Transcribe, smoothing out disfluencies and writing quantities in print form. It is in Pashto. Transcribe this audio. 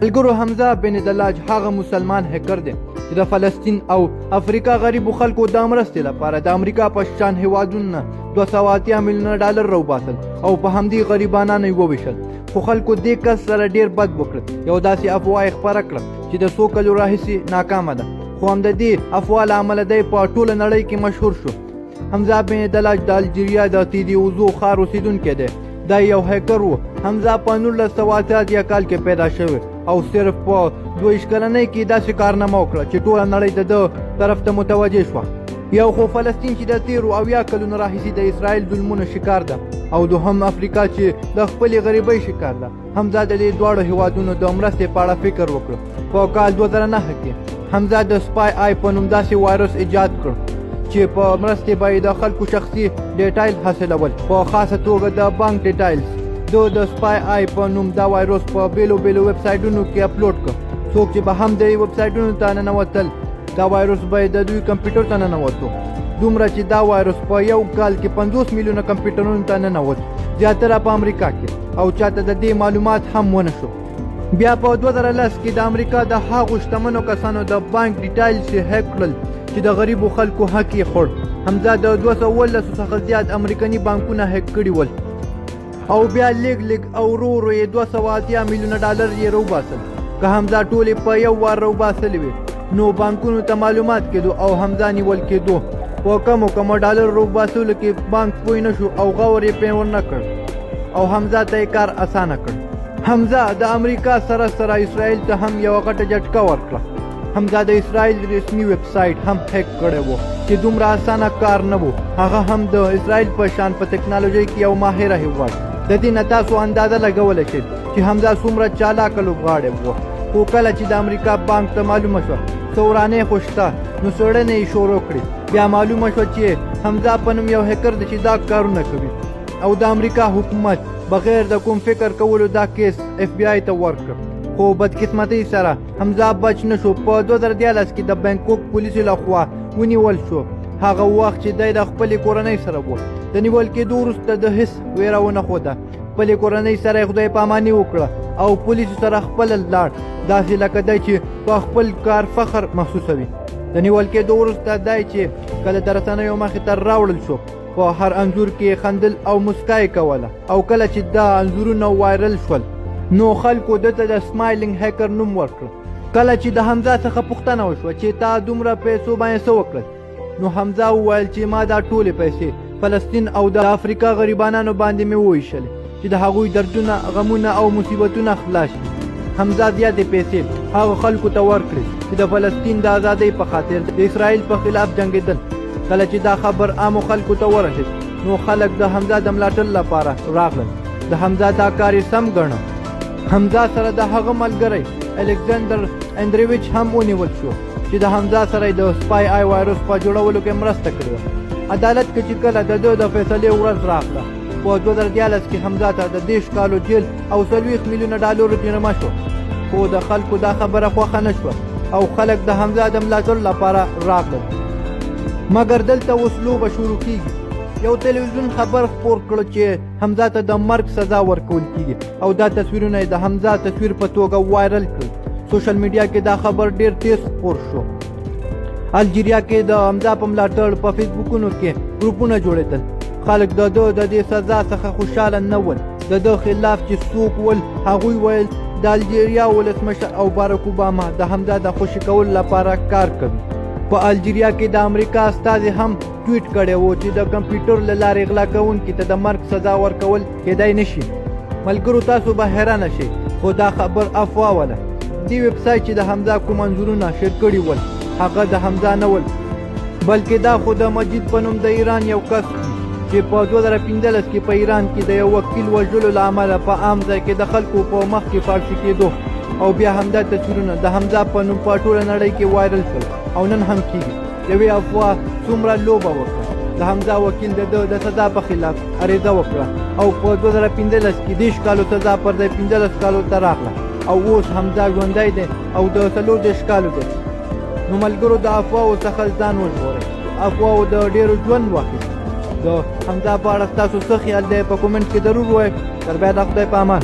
ملګرو حمزه بن دلاج هغه مسلمان هکر دی چې د فلسطین او افریقا غریبو خلکو د مرستې لپاره د امریکا په شان هیوادونو 280 میلیونه ډالر راوباسل او په همدې غریبانو یې وویشل خو خلکو دې کس سره ډیر بد وکړل یو داسې افواه یې خپره کړه چې د څو کلو راهیسې ناکامه ده خو هم د دې افواه له امله دی په ټوله نړۍ کې مشهور شو حمزه بن دلاج د الجیریا د تیدی وزو ښار اوسیدونکی دی دا یو هیکر و حمزه په 1988 کال کې پیدا شوی او صرف په 22 کلنۍ کې داسې کارنامه وکړه چې ټوله نړۍ د ده طرف ته متوجه شوه یو خو فلسطین چې د تیرو اویا کلونو راهیسې د اسرائیل ظلمونو شکار ده او دوهم افریقا چې د خپلې غریبۍ شکار ده حمزه د دې دواړو هیوادونو د مرستې په اړه فکر وکړ په کال 2009 کې حمزه د سپای آی په نوم داسې وایرس ایجاد کړ چې په مرستې به د خلکو شخصي ډیټایل حاصلول په خاصه توګه د بانک ډیټایلز د سپای آی په نوم دا وایرس په بیلو ویب سایټونو کې اپلوډ کړ څوک چې به هم د ویب سایټونو ته ننوتل دا وایرس به د دوی کمپیوټر ته ننوتو دومره چې دا وایرس په یو کال کې 50 میلیونه کمپیوټرونو ته ننوت زیاتره په امریکا کې او چاته د دې معلومات هم ونه شو بیا په 2010 کې د امریکا د هغو شتمنو کسانو د بانک ډیټایلز هیک کړل چې د غریبو خلکو حق یې خور حمزه د 219 څخه زیات امریکایي بانکونه هیک کړي ول او بیا لږ او ورو یې 280 میلیونه ډالر یې راوباسل که حمزه ټولې په یو وار راوباسلې وي نو بانکونو ته معلومات کېدو او حمزه نیول کېدو په کمو ډالر راوباسلو کې بانک پوه نه شو او غور یې پې ورنه کړ او حمزه ته یې کار اسانه کړ حمزه د امریکا سره اسرائیل ته هم یوه غټه جټکه ورکړه حمزه د اسرائیل رسمي ویب سایټ هم هیک کړی و چې دومره اسانه کار نه و هغه هم د اسرائیل په شان په ټکنالوژۍ کې یو ماهره هیواد د دې نه تاسو اندازه لګولی شئ چې حمزه څومره چالاکه لوبغاړی و خو کله چې د امریکا بانک ته معلومه شوه څه ورانۍ خو شته نو څېړنې یې شروع کړې بیا معلومه شوه چې حمزه په نوم یو هیکر دی چې دا کارونه کوي او د امریکا حکومت بغیر د کوم فکر کولو دا کیس اف بی آی ته ورکړ خو بدقسمتۍ سره حمزه بچ نه شو په 2013 کې د بینکوک پولیسو لخوا ونیول شو هغه وخت چې دی د خپلې کورنۍ سره و د نیول کېدو وروسته د هیڅ ویره ونه ښوده خپلې کورنۍ سره یې خدای پاماني وکړه او پولیسو سره خپله لاړ داسې لکه دی چې په خپل کار فخر محسوسوي د نیول کېدو وروسته دی چې کله د رسنیو مخې ته راوړل شو په هر انځور کې خندل او مسکا یې کوله او کله چې دا انځورونه وایرل شول نو خلکو دته د سمایلینګ هیکر نوم ورکړ کله چې د حمزه څخه پوښتنه وشوه چې تا دومره پیسو باندې څه وکړل نو حمزه وویل چې ما دا ټولې پیسې فلسطین او د افریقا غریبانو باندې مې وویشلې چې د هغوی دردونه غمونه او مصیبتونه خلاص شي حمزه زیاتې پیسې هغو خلکو ته ورکړې چې د فلسطین د ازادۍ په خاطر د اسرائیل په خلاف جنګېدل کله چې دا خبر عامو خلکو ته ورسېد نو خلک د حمزه د ملاتړ لپاره راغلل د حمزه دا کار یې سم ګڼه حمزه سره د هغه ملګری الکساندر اندرویچ هم ونیول شو چې د حمزه سره د سپای آی وایرس په جوړولو کې مرسته کړې عدالت کې چې کله د ده د فیصلې ورځ راغله په 2013 کې حمزه ته د 10 کالو جیل او 40 میلیونه ډالرو جریمه شو خو د خلکو دا خبره خوښه نه شوه او خلک د حمزه د ملاتړ لپاره راغلل مګر دلته اوس لوبه شروع کیږي یو تلویزیون خبر خپور کړ چې حمزه ته د مرګ سزا ورکول کیږي او دا تصویرونه د حمزه تصویر په توګه وایرل کړل سوشل میډیا کې دا خبر ډیر تیز خپور شو الجیریا کې د حمزه په ملاتړ په فیسبوکونو کې ګروپونه جوړېدل خلک د دې سزا څخه خوشحاله نه ول د ده خلاف چې څوک ول هغوی ویل د الجیریا ولسمشر او باراک اوباما د حمزه د خوشي کولو لپاره کار کوي په الجیریا کې د امریکا استازي هم ټویټ کړی و چې د کمپیوټر له لارې غلا کوونکي ته د مرګ سزا ورکول کېدای نه شي ملګرو تاسو به حیرانه شئ خو دا خبر افواه وله دې ویب سایټ چې د حمزه کوم انځورونه شیر کړي ول هغه د حمزه نه ول بلکې دا خو د مجید په نوم د ایران یو کس چې په 2015 کې په ایران کې د یو وکیل وژلو له امله په عام ځای کې د خلکو په مخ کې فارسي کېدو او بیا همدا تصویرونه د حمزه په نوم په ټوله نړۍ کې وایرل شول او نن هم کېږي یوې افواه څومره لوبه وکړه د حمزه وکیل د سزا په خلاف عریضه وکړه او په 2015 کې 10 کالو سزا پر ځای 15 کالو ته راغله او اوس حمزه ژوندی دی او د 40 کالو دی نو ملګرو د افواهو څخه ځان وژغورئ افواهو د ډېرو ژوند واخیست د حمزه په اړه ستاسو څه خیال دی په کومنټ کې ضرور ووایئ تر بیا د خدای په امان